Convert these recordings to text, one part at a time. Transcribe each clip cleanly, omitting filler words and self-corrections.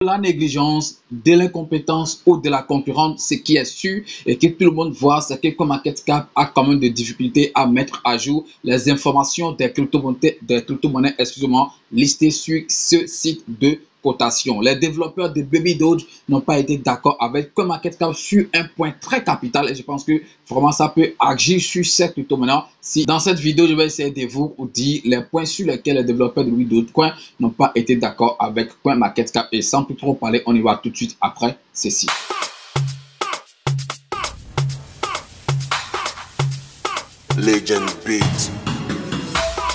la négligence, de l'incompétence ou de la concurrence, ce qui est sûr et que tout le monde voit, c'est que CoinMarketCap a quand même des difficultés à mettre à jour les informations des crypto-monnaies, excusez-moi, listées sur ce site de cotation. Les développeurs de Baby Doge n'ont pas été d'accord avec CoinMarketCap sur un point très capital et je pense que vraiment ça peut agir sur cette crypto-monnaie. Si dans cette vidéo, je vais essayer de vous dire les points sur lesquels les développeurs de Dogecoin n'ont pas été d'accord avec CoinMarketCap et sans plus trop parler, on y va tout de suite après ceci. Legend Beat.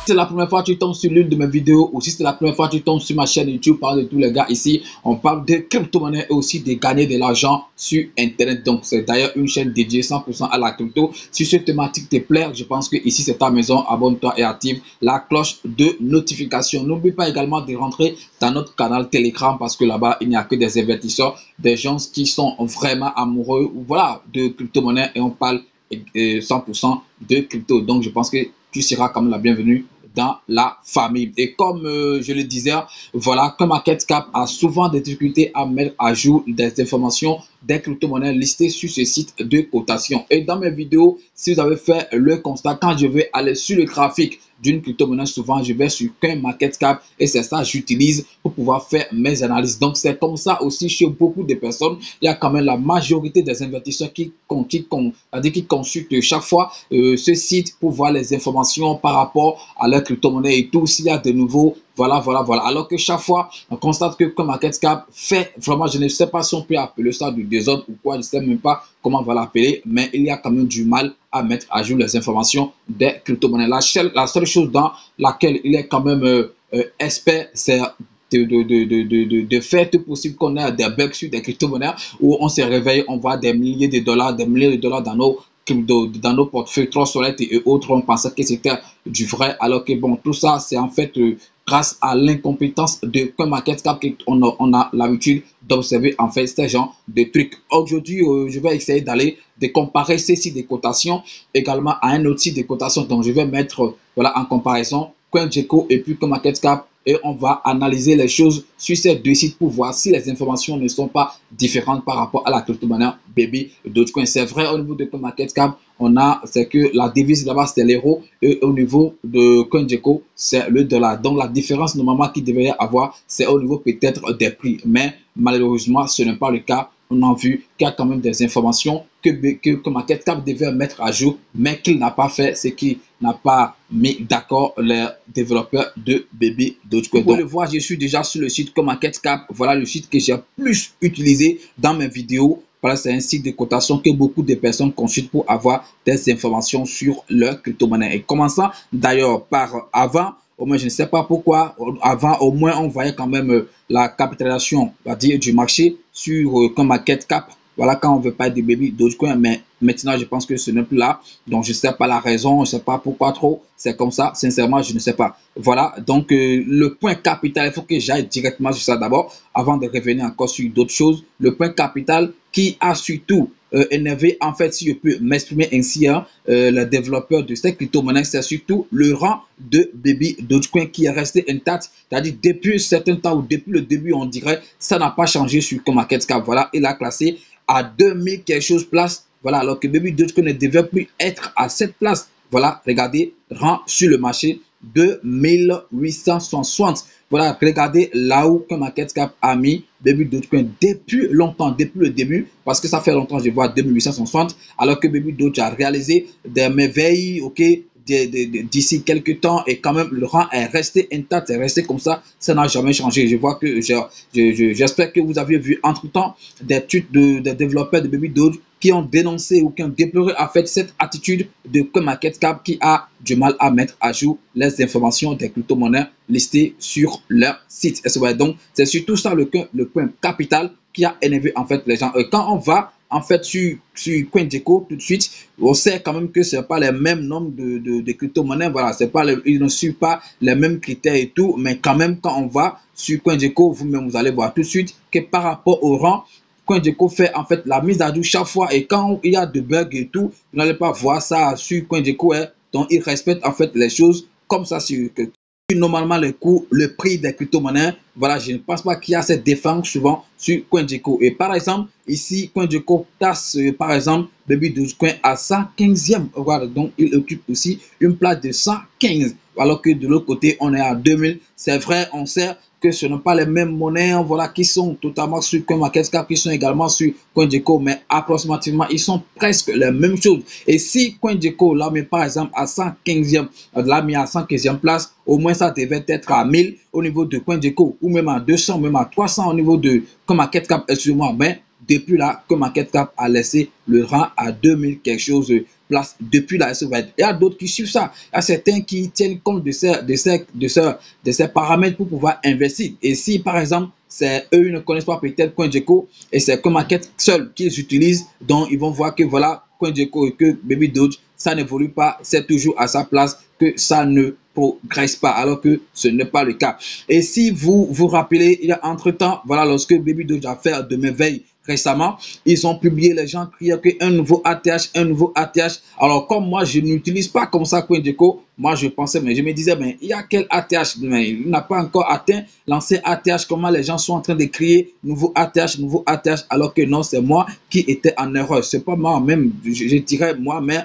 Si c'est la première fois que tu tombes sur l'une de mes vidéos ou si c'est la première fois que tu tombes sur ma chaîne YouTube, parle de tous les gars ici, on parle de crypto-monnaie et aussi de gagner de l'argent sur internet. Donc c'est d'ailleurs une chaîne dédiée 100% à la crypto. Si cette thématique te plaît, je pense que ici c'est ta maison. Abonne-toi et active la cloche de notification. N'oublie pas également de rentrer dans notre canal Telegram parce que là-bas il n'y a que des investisseurs, des gens qui sont vraiment amoureux voilà, de crypto-monnaie et on parle 100% de crypto. Donc je pense que tu seras comme la bienvenue dans la famille. Et comme je le disais, voilà, CoinMarketCap a souvent des difficultés à mettre à jour des informations des crypto-monnaies listées sur ce site de cotation. Et dans mes vidéos, si vous avez fait le constat, quand je vais aller sur le graphique d'une crypto-monnaie, souvent je vais sur CoinMarketCap et c'est ça que j'utilise pour pouvoir faire mes analyses. Donc c'est comme ça aussi chez beaucoup de personnes. Il y a quand même la majorité des investisseurs qui consultent chaque fois ce site pour voir les informations par rapport à leur crypto-monnaie et tout. S'il y a de nouveau, voilà. Alors que chaque fois, on constate que CoinMarketCap fait vraiment, je ne sais pas si on peut appeler ça du désordre ou quoi, je ne sais même pas comment on va l'appeler, mais il y a quand même du mal à mettre à jour les informations des crypto-monnaies. La seule chose dans laquelle il est quand même expert, c'est de faire tout possible qu'on ait des bugs sur des crypto-monnaies où on se réveille, on voit des milliers de dollars dans nos portefeuilles Trustwallet et autres. On pensait que c'était du vrai, alors que bon, tout ça, c'est en fait grâce à l'incompétence de CoinMarketCap qu'on a l'habitude d'observer en fait ces genres de trucs. Aujourd'hui, je vais essayer d'aller de comparer ces sites de cotation également à un autre site de cotation. Donc, je vais mettre voilà, en comparaison CoinGecko et puis CoinMarketCap et on va analyser les choses sur ces deux sites pour voir si les informations ne sont pas différentes par rapport à la crypto-monnaie Baby Dogecoin. C'est vrai au niveau de CoinMarketCap, c'est que la devise là-bas c'est l'euro et au niveau de CoinGecko c'est le dollar. Donc la différence normalement qu'il devrait y avoir c'est au niveau peut-être des prix, mais malheureusement ce n'est pas le cas. On a vu qu'il y a quand même des informations que CoinMarketCap devait mettre à jour, mais qu'il n'a pas fait, ce qui n'a pas mis d'accord les développeurs de Baby Dogecoin. Vous pouvez le voir, je suis déjà sur le site CoinMarketCap. Voilà le site que j'ai plus utilisé dans mes vidéos. Voilà, c'est un site de cotation que beaucoup de personnes consultent pour avoir des informations sur leur crypto-monnaie. Et commençant d'ailleurs par avant, au moins je ne sais pas pourquoi, avant au moins on voyait quand même la capitalisation on va dire, du marché sur CoinMarketCap. Voilà, quand on veut pas de Baby Dogecoin, mais maintenant je pense que ce n'est plus là. Donc je ne sais pas la raison, je ne sais pas pourquoi trop. C'est comme ça, sincèrement, je ne sais pas. Voilà, donc le point capital, il faut que j'aille directement sur ça d'abord, avant de revenir encore sur d'autres choses. Le point capital qui a surtout énervé, en fait, si je peux m'exprimer ainsi, hein, le développeur de cette crypto-monnaie, c'est surtout le rang de Baby Dogecoin qui est resté intact. C'est-à-dire depuis un certain temps ou depuis le début, on dirait ça n'a pas changé sur CoinMarketCap. Voilà, il a classé à 2000 quelque chose place. Voilà, alors que Baby Dogecoin ne devait plus être à cette place. Voilà, regardez, rang sur le marché 2860. Voilà, regardez là où CoinMarketCap a mis Baby Dogecoin depuis longtemps, depuis le début, parce que ça fait longtemps, je vois 2860, alors que Baby Doge a réalisé des merveilles, ok, d'ici quelques temps et quand même le rang est resté intact, c'est resté comme ça n'a jamais changé. Je vois que j'espère que vous avez vu entre temps des tweets des développeurs de Baby Doge qui ont dénoncé ou qui ont déploré en fait cette attitude de CoinMarketCap qui a du mal à mettre à jour les informations des crypto-monnaies listées sur leur site. Donc c'est surtout ça le point capital qui a énervé en fait les gens. Quand on va en fait sur CoinGecko tout de suite, on sait quand même que ce n'est pas les mêmes nombres de crypto-monnaies. Voilà, c'est pas ils ne suivent pas les mêmes critères et tout, mais quand même quand on va sur CoinGecko, vous-même vous allez voir tout de suite que par rapport au rang, CoinGecko fait en fait la mise à jour chaque fois et quand il y a de bugs et tout, vous n'allez pas voir ça sur CoinGecko. Donc il respecte en fait les choses comme ça sur Normalement le coût, le prix des crypto-monnaies, voilà, je ne pense pas qu'il y a cette défense souvent sur CoinGecko. Et par exemple, ici, CoinGecko tasse, par exemple, Baby Dogecoin à 115e. Voilà, donc il occupe aussi une place de 115, alors que de l'autre côté, on est à 2000. C'est vrai, on sait que ce ne sont pas les mêmes monnaies, voilà, qui sont totalement sur CoinMarketCap, qui sont également sur CoinGecko, mais approximativement, ils sont presque les mêmes choses. Et si CoinGecko l'a mis par exemple à 115e, l'a mis à 115e place, au moins ça devait être à 1000 au niveau de CoinGecko, ou même à 200, même à 300 au niveau de CoinMarketCap, excusez-moi, mais depuis là, CoinMarketCap a laissé le rang à 2000 quelque chose place depuis là. Il y a d'autres qui suivent ça. Il y a certains qui tiennent compte de ces paramètres pour pouvoir investir. Et si par exemple, c'est eux, ils ne connaissent pas peut-être CoinGecko et c'est CoinMarket seul qu'ils utilisent, donc ils vont voir que voilà, CoinGecko et que Baby Doge, ça n'évolue pas, c'est toujours à sa place, que ça ne progresse pas, alors que ce n'est pas le cas. Et si vous vous rappelez, il y a entre-temps, voilà, lorsque Baby Doge a fait de merveilles récemment, ils ont publié, les gens criaient qu'un nouveau ATH, un nouveau ATH. Alors, comme moi, je n'utilise pas comme ça CoinGecko, moi, je pensais, mais je me disais, mais il y a quel ATH? Mais il n'a pas encore atteint l'ancien ATH. Comment les gens sont en train de crier nouveau ATH, alors que non, c'est moi qui étais en erreur. C'est pas moi même, je dirais moi, mais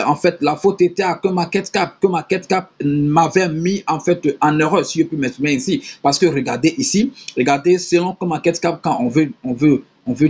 en fait, la faute était à CoinMarketCap. CoinMarketCap m'avait mis en fait en erreur, si je peux m'exprimer ici. Parce que regardez ici, regardez, selon CoinMarketCap, quand on veut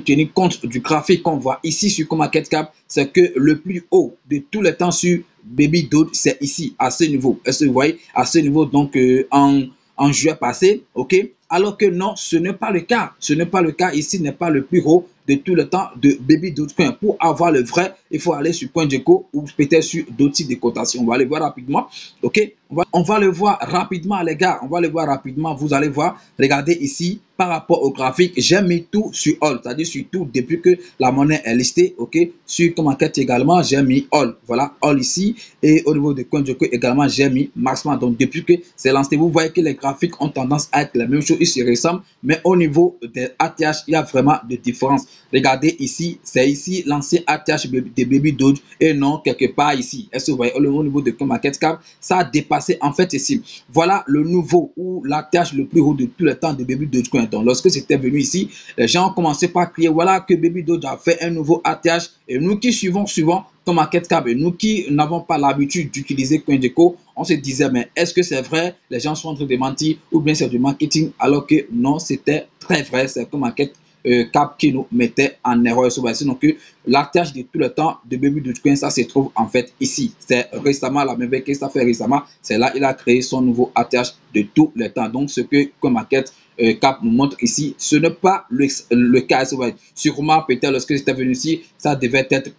tenir compte du graphique qu'on voit ici sur CoinMarketCap, c'est que le plus haut de tous les temps sur Baby Doge, c'est ici, à ce niveau. Est-ce que vous voyez? À ce niveau, donc en juillet passé, ok? Alors que non, ce n'est pas le cas. Ce n'est pas le cas. Ici n'est pas le plus haut de tout le temps de Baby Dogecoin. Pour avoir le vrai, il faut aller sur CoinGecko ou peut-être sur d'autres sites de cotation. On va aller voir rapidement. Ok, on va le voir rapidement, les gars. On va le voir rapidement. Vous allez voir. Regardez ici, par rapport au graphique, j'ai mis tout sur All, c'est-à-dire sur tout depuis que la monnaie est listée. Ok, sur CoinMarket également, j'ai mis All. Voilà, All ici. Et au niveau de CoinGecko également, j'ai mis maximum. Donc, depuis que c'est lancé, vous voyez que les graphiques ont tendance à être la même chose. Ils se ressemblent, mais au niveau des ATH, il y a vraiment de différence. Regardez ici, c'est ici l'ancien ATH de Baby Doge et non quelque part ici. Est-ce que vous voyez au niveau de CoinMarketCap, ça a dépassé en fait ici. Voilà le nouveau ou l'ATH le plus haut de tout le temps de Baby Dogecoin. Donc lorsque c'était venu ici, les gens ont commencé par crier voilà que Baby Doge a fait un nouveau ATH et nous qui suivons souvent CoinMarketCap et nous qui n'avons pas l'habitude d'utiliser CoinGecko, on se disait mais est-ce que c'est vrai? Les gens sont en train de mentir ou bien c'est du marketing, alors que non, c'était très vrai. C'est CoinMarketCap qui nous mettait en erreur. Sinon que l'ATH de tout le temps de Baby Dogecoin, ça se trouve en fait ici. C'est récemment, la même que ça fait récemment, c'est là il a créé son nouveau ATH de tout le temps. Donc ce que CoinMarketCap nous montre ici, ce n'est pas le cas. Sûrement peut-être lorsque j'étais venu ici, ça devait être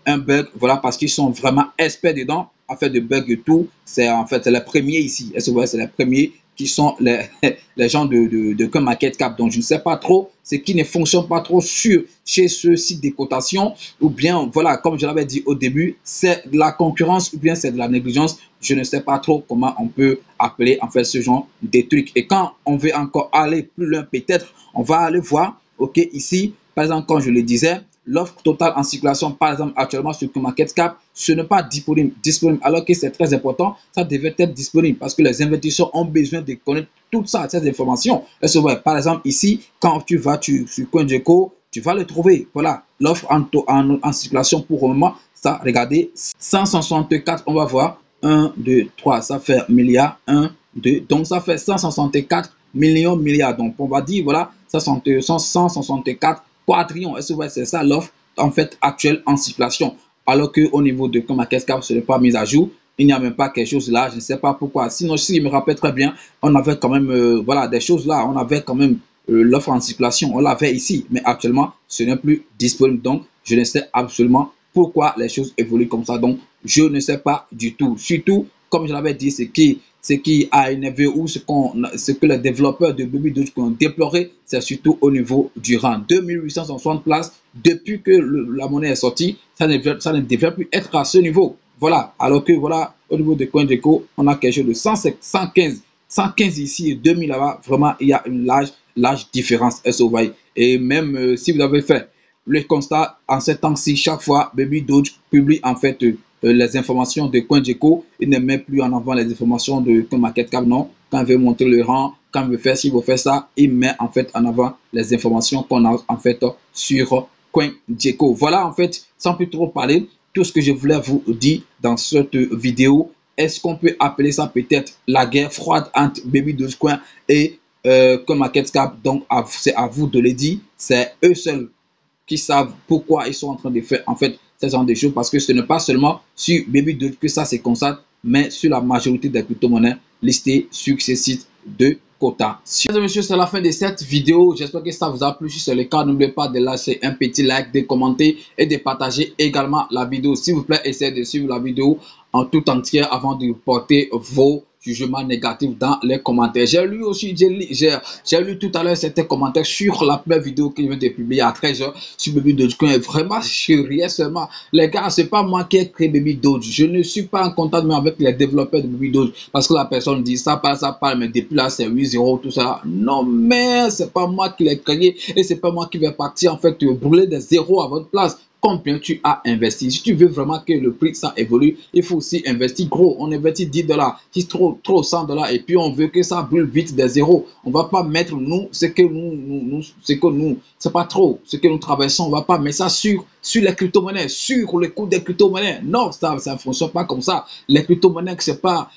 un bug, voilà, parce qu'ils sont vraiment experts dedans à faire de bugs et tout. C'est en fait les premiers ici. Est-ce que vous voyez, c'est les premiers qui sont les gens de CoinMarketCap. Donc, je ne sais pas trop ce qui ne fonctionne pas trop chez ce site de cotation, ou bien, voilà, comme je l'avais dit au début, c'est de la concurrence ou bien c'est de la négligence. Je ne sais pas trop comment on peut appeler en fait ce genre de trucs. Et quand on veut encore aller plus loin, peut-être, on va aller voir, ok, ici, par exemple, comme je le disais, l'offre totale en circulation, par exemple, actuellement sur CoinMarketCap, ce n'est pas disponible, alors que c'est très important, ça devait être disponible parce que les investisseurs ont besoin de connaître toutes ces informations. Par exemple, ici, quand tu vas sur CoinGecko, tu vas le trouver. Voilà, l'offre en circulation pour le moment, ça, regardez, 164, on va voir, 1, 2, 3, ça fait milliard, 1, 2, donc ça fait 164 millions, milliards. Donc, on va dire, voilà, 164 quadrillions. Est-ce que c'est ça l'offre en fait actuelle en circulation? Alors qu'au niveau de CoinMarketCap, ce n'est pas mis à jour. Il n'y a même pas quelque chose là. Je ne sais pas pourquoi. Sinon, si je me rappelle très bien, on avait quand même voilà, des choses là. On avait quand même l'offre en circulation. On l'avait ici. Mais actuellement, ce n'est plus disponible. Donc, je ne sais absolument pourquoi les choses évoluent comme ça. Donc, je ne sais pas du tout. Surtout, comme je l'avais dit, ce qui a énervé ou ce que les développeurs de Baby Doge ont déploré, c'est surtout au niveau du rang. 2860 places, depuis que la monnaie est sortie, ça ne devrait plus être à ce niveau. Voilà, alors que voilà, au niveau de CoinGecko, on a quelque chose de 115 ici et 2000 là-bas. Vraiment, il y a une large différence. Et même si vous avez fait le constat en ces temps-ci, chaque fois Baby Doge publie en fait les informations de CoinGecko. Il ne met plus en avant les informations de CoinMarketCap, non. Quand il veut montrer le rang, quand il veut faire ci, il veut faire ça, il met en fait en avant les informations qu'on a en fait sur CoinGecko. Voilà en fait, sans plus trop parler, tout ce que je voulais vous dire dans cette vidéo. Est-ce qu'on peut appeler ça peut-être la guerre froide entre Baby Dogecoin et CoinMarketCap? Donc c'est à vous de le dire. C'est eux seuls qui savent pourquoi ils sont en train de faire en fait ce genre de choses, parce que ce n'est pas seulement sur Baby Doge que ça se constate, mais sur la majorité des crypto-monnaies listées sur ces sites de cotation. Mesdames et messieurs, c'est la fin de cette vidéo. J'espère que ça vous a plu. Si c'est le cas, n'oubliez pas de lâcher un petit like, de commenter et de partager également la vidéo. S'il vous plaît, essayez de suivre la vidéo en tout entière avant de porter vos jugements négatifs dans les commentaires. J'ai lu aussi, j'ai lu tout à l'heure certains commentaires sur la première vidéo que je viens de publier à 13h sur Baby Dogecoin. Vraiment, je riais seulement. Les gars, c'est pas moi qui ai créé Baby Doge. Je ne suis pas en contact même avec les développeurs de Baby Doge, parce que la personne dit ça parle, mais depuis là c'est 8-0 tout ça. Non, mais c'est pas moi qui l'ai créé et c'est pas moi qui vais partir en fait brûler des zéros à votre place. Combien tu as investi? Si tu veux vraiment que le prix ça évolue, il faut aussi investir gros. On investit 10 $, si trop 100 $, et puis on veut que ça brûle vite des zéros. On va pas mettre nous, c'est pas trop ce que nous traversons. On va pas mettre ça sur les crypto-monnaies, sur le coût des crypto-monnaies. Non, ça ne fonctionne pas comme ça. Les crypto-monnaies, c'est pas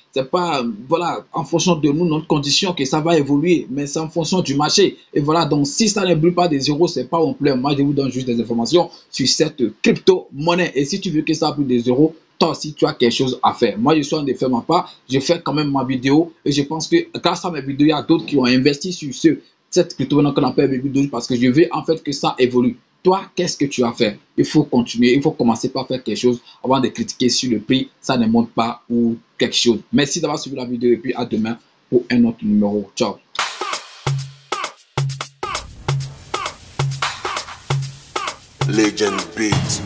voilà, en fonction de nous, notre condition que ça va évoluer, mais c'est en fonction du marché. Et voilà, donc si ça ne brûle pas des zéros, c'est pas mon problème. Moi, je vous donne juste des informations sur cette crypto-monnaie. Et si tu veux que ça brûle des zéros, toi aussi tu as quelque chose à faire. Moi, je suis en train de faire ma part. Je fais quand même ma vidéo et je pense que grâce à mes vidéos, il y a d'autres qui ont investi sur cette crypto-monnaie qu'on appelle Baby Doge, parce que je veux en fait que ça évolue. Toi, qu'est-ce que tu as fait? Il faut continuer, il faut commencer par faire quelque chose avant de critiquer sur le prix, ça ne monte pas ou quelque chose. Merci d'avoir suivi la vidéo et puis à demain pour un autre numéro. Ciao. Legend Beat.